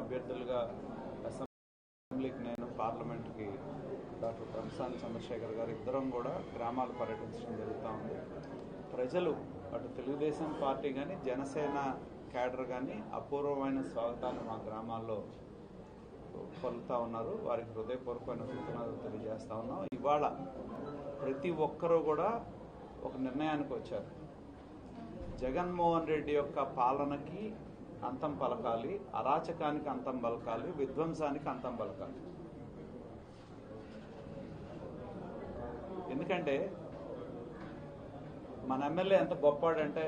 అభ్యర్థులుగా అసెంబ్లీకి నేను పార్లమెంట్కి డాక్టర్ తలసాని చంద్రశేఖర్ గారు ఇద్దరం కూడా గ్రామాలు పర్యటించడం జరుగుతూ ఉంది. ప్రజలు అటు తెలుగుదేశం పార్టీ కానీ జనసేన క్యాడర్ కానీ అపూర్వమైన స్వాగతాన్ని మా గ్రామాల్లో పలుకుతూ ఉన్నారు. వారికి హృదయపూర్వకమైన కృతజ్ఞతలు తెలియజేస్తూ ఉన్నాం. ఇవాళ ప్రతి ఒక్కరూ కూడా ఒక నిర్ణయానికి వచ్చారు. జగన్మోహన్ రెడ్డి యొక్క పాలనకి అంతం పలకాలి, అరాచకానికి అంతం పలకాలి, విధ్వంసానికి అంతం పలకాలి. ఎందుకంటే మన ఎమ్మెల్యే ఎంత గొప్పవాడంటే,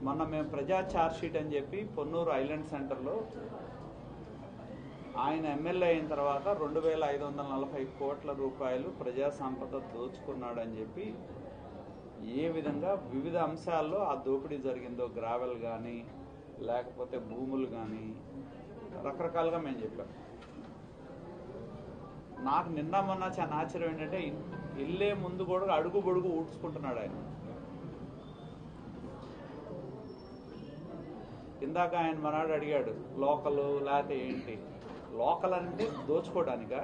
మొన్న మేము ప్రజా ఛార్జ్షీట్ అని చెప్పి పొన్నూరు ఐలాండ్ సెంటర్లో ఆయన ఎమ్మెల్యే అయిన తర్వాత 2540 కోట్ల రూపాయలు ప్రజా సంపద దోచుకున్నాడని చెప్పి ఏ విధంగా వివిధ అంశాల్లో ఆ దోపిడీ జరిగిందో, గ్రావెల్ కానీ లేకపోతే భూములు కానీ రకరకాలుగా మేము చెప్పాం. నాకు నిన్న మొన్న చాలా ఆశ్చర్యం ఏంటంటే, ఇల్లే ముందు కూడా అడుగు బొడుగు ఊడ్చుకుంటున్నాడు ఆయన. ఇందాక ఆయన మనాడు అడిగాడు లోకల్ లేకపోతే ఏంటి. లోకల్ అంటే దోచుకోవడానిక?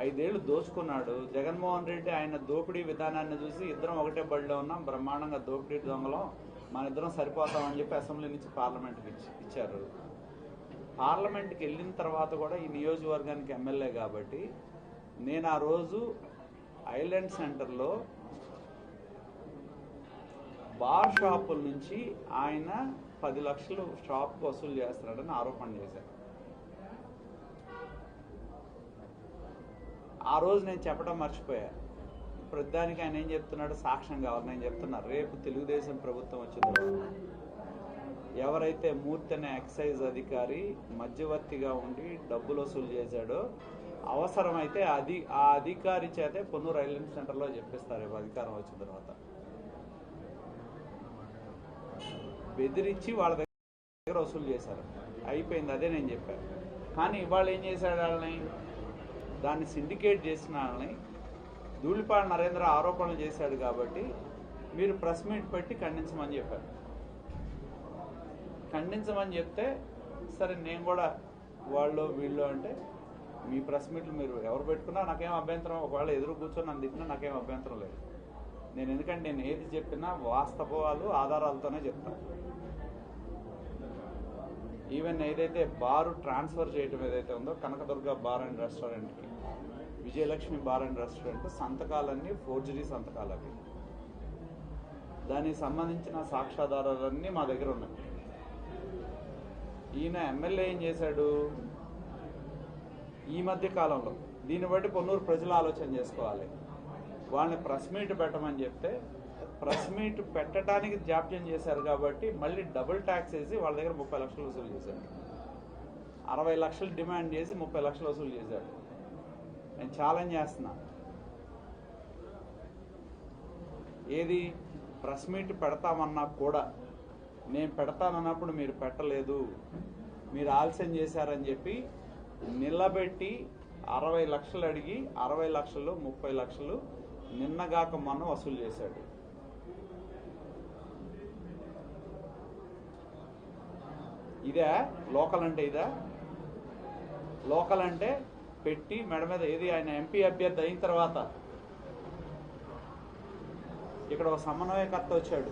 5 ఏళ్ళు దోచుకున్నాడు జగన్మోహన్ రెడ్డి. ఆయన దోపిడీ విధానాన్ని చూసి ఇద్దరం ఒకటే బడిలో ఉన్నాం, బ్రహ్మాండంగా దోపిడీ దొంగలం, మన ఇద్దరం సరిపోతామని చెప్పి అసెంబ్లీ నుంచి పార్లమెంట్కి ఇచ్చారు. పార్లమెంట్కి వెళ్ళిన తర్వాత కూడా ఈ నియోజకవర్గానికి ఎమ్మెల్యే కాబట్టి నేను ఆ రోజు ఐలాండ్ సెంటర్లో బార్ షాపుల నుంచి ఆయన 10 లక్షలు షాప్కి వసూలు చేస్తున్నాడని ఆరోపణ చేశారు. ఆ రోజు నేను చెప్పడం మర్చిపోయా. ప్రతిదానికి ఆయన ఏం చెప్తున్నాడు, సాక్ష్యం కావాలి. నేను చెప్తున్నా, రేపు తెలుగుదేశం ప్రభుత్వం వచ్చిన తర్వాత ఎవరైతే మూర్తి అనే ఎక్సైజ్ అధికారి మధ్యవర్తిగా ఉండి డబ్బులు వసూలు చేశాడో, అవసరమైతే ఆ అధికారి చేతే పొన్నూరు ఐలాండ్ సెంటర్లో చెప్పిస్తారు. రేపు అధికారం వచ్చిన తర్వాత బెదిరించి వాళ్ళ దగ్గర వసూలు చేశారు. అయిపోయింది, అదే నేను చెప్పాను. కానీ ఇవాళ ఏం చేశాడు, వాళ్ళని దాన్ని సిండికేట్ చేసిన వాళ్ళని ధూళిపాడ నరేంద్ర ఆరోపణలు చేశాడు కాబట్టి మీరు ప్రెస్ మీట్ పెట్టి ఖండించమని చెప్పారు. ఖండించమని చెప్తే సరే నేను కూడా వాళ్ళు వీళ్ళు అంటే మీ ప్రెస్ మీట్లు మీరు ఎవరు పెట్టుకున్నా నాకేం అభ్యంతరం, ఒకవేళ ఎదురు కూర్చొని నన్ను తిట్టినా నాకేం అభ్యంతరం లేదు. నేను ఎందుకంటే నేను ఏది చెప్పినా వాస్తవాలు ఆధారాలతోనే చెప్తాను. ఈవెన్ ఏదైతే బారు ట్రాన్స్ఫర్ చేయడం ఏదైతే ఉందో కనకదుర్గ బార్ అండ్ రెస్టారెంట్కి, విజయలక్ష్మి బార్ అండ్ రెస్టారెంట్ సంతకాలన్నీ ఫోర్జరీ సంతకాలు. అవి దానికి సంబంధించిన సాక్ష్యాధారాలన్నీ మా దగ్గర ఉన్నాయి. ఈయన ఎమ్మెల్యే ఏం చేశాడు ఈ మధ్య కాలంలో, దీన్ని బట్టి పొన్నూరు ప్రజలు ఆలోచన చేసుకోవాలి. వాళ్ళని ప్రెస్ మీట్ పెట్టమని చెప్తే ప్రెస్ మీట్ పెట్టడానికి జాప్యం చేశారు కాబట్టి మళ్ళీ డబుల్ ట్యాక్స్ వేసి వాళ్ళ దగ్గర 30 లక్షలు వసూలు చేశాడు. 60 లక్షలు డిమాండ్ చేసి 30 లక్షలు వసూలు చేశాడు. నేను ఛాలెంజ్ చేస్తున్నా, ఏది ప్రెస్ మీట్ పెడతామన్నా కూడా నేను పెడతానన్నప్పుడు మీరు పెట్టలేదు, మీరు ఆలస్యం చేశారని చెప్పి నిలబెట్టి 60 లక్షలు అడిగి 60 లక్షలు 30 లక్షలు నిన్నగాక మొన్న వసూలు చేశాడు. ఇదే లోకల్ అంటే? ఇదా లోకల్ అంటే? పెట్టి మెడ మీద ఏది ఆయన ఎంపీ అభ్యర్థి అయిన తర్వాత ఇక్కడ ఒక సమన్వయకర్త వచ్చాడు.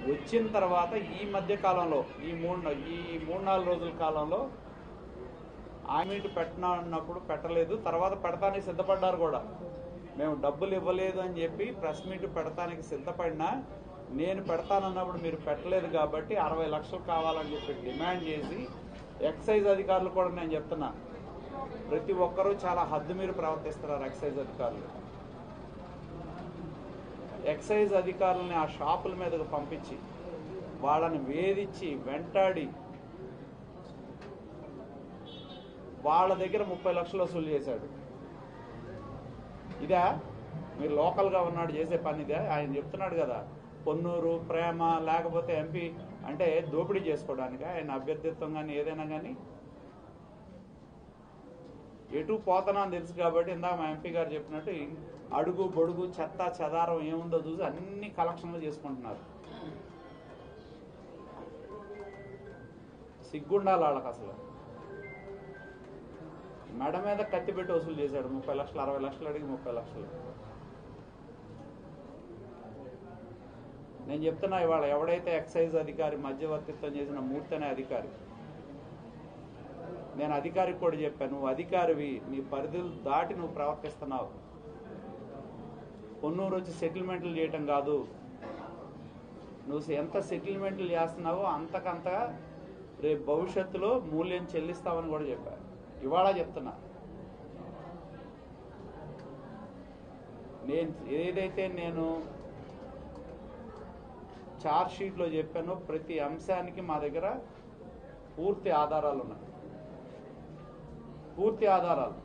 వచ్చిన తర్వాత ఈ మధ్య కాలంలో ఈ 3-4 రోజుల కాలంలో మీట్ పెట్టినప్పుడు పెట్టలేదు, తర్వాత పెడతానికి సిద్ధపడ్డారు కూడా. మేము డబ్బులు ఇవ్వలేదు అని చెప్పి ప్రెస్ మీట్ పెడతానికి సిద్ధపడినా నేను పెడతానన్నప్పుడు మీరు పెట్టలేదు కాబట్టి 60 లక్షలు కావాలని చెప్పి డిమాండ్ చేసి ఎక్సైజ్ అధికారులు కూడా, నేను చెప్తున్నా, ప్రతి ఒక్కరూ చాలా హద్దు మీరు ప్రవర్తిస్తున్నారు. ఎక్సైజ్ అధికారులని ఆ షాపుల మీదకు పంపించి వాళ్ళని వేధించి వెంటాడి వాళ్ళ దగ్గర 30 లక్షలు వసూలు చేశాడు. ఇదా మీరు లోకల్గా ఉన్నాడు చేసే పని? ఇదే ఆయన చెప్తున్నాడు కదా, పొన్నూరు ప్రేమ లేకపోతే ఎంపీ అంటే దోపిడీ చేసుకోవడానికి ఆయన అభ్యర్థిత్వం కానీ ఏదైనా కానీ ఎటు పోతానా అని తెలుసు కాబట్టి ఇందాక మా ఎంపీ గారు చెప్పినట్టు అడుగు బొడుగు చెత్త చెదారం ఏముందో చూసి అన్ని కలెక్షన్లు చేసుకుంటున్నారు. సిగ్గుండాలి వాళ్ళకి అసలు. మెడ మీద కత్తి పెట్టి వసూలు చేశాడు 30 లక్షలు, 60 లక్షలు అడిగి 30 లక్షలు. నేను చెప్తున్నా, ఇవాళ ఎవడైతే ఎక్సైజ్ అధికారి మధ్యవర్తిత్వం చేసిన మూర్తి అనే అధికారి, నేను అధికారికి కూడా చెప్పాను, నువ్వు అధికారివి, నీ పరిధులు దాటి నువ్వు ప్రవర్తిస్తున్నావు. పొన్నూరు వచ్చి సెటిల్మెంట్లు చేయటం కాదు, నువ్వు ఎంత సెటిల్మెంట్లు చేస్తున్నావో అంతకంతగా రేపు భవిష్యత్తులో మూల్యం చెల్లిస్తావని కూడా చెప్పాను. ఇవాళ చెప్తున్నా, ఏదైతే నేను చార్జ్ షీట్లో చెప్పానో ప్రతి అంశానికి మా దగ్గర పూర్తి ఆధారాలు ఉన్నాయి, పూర్తి ఆధారాలు.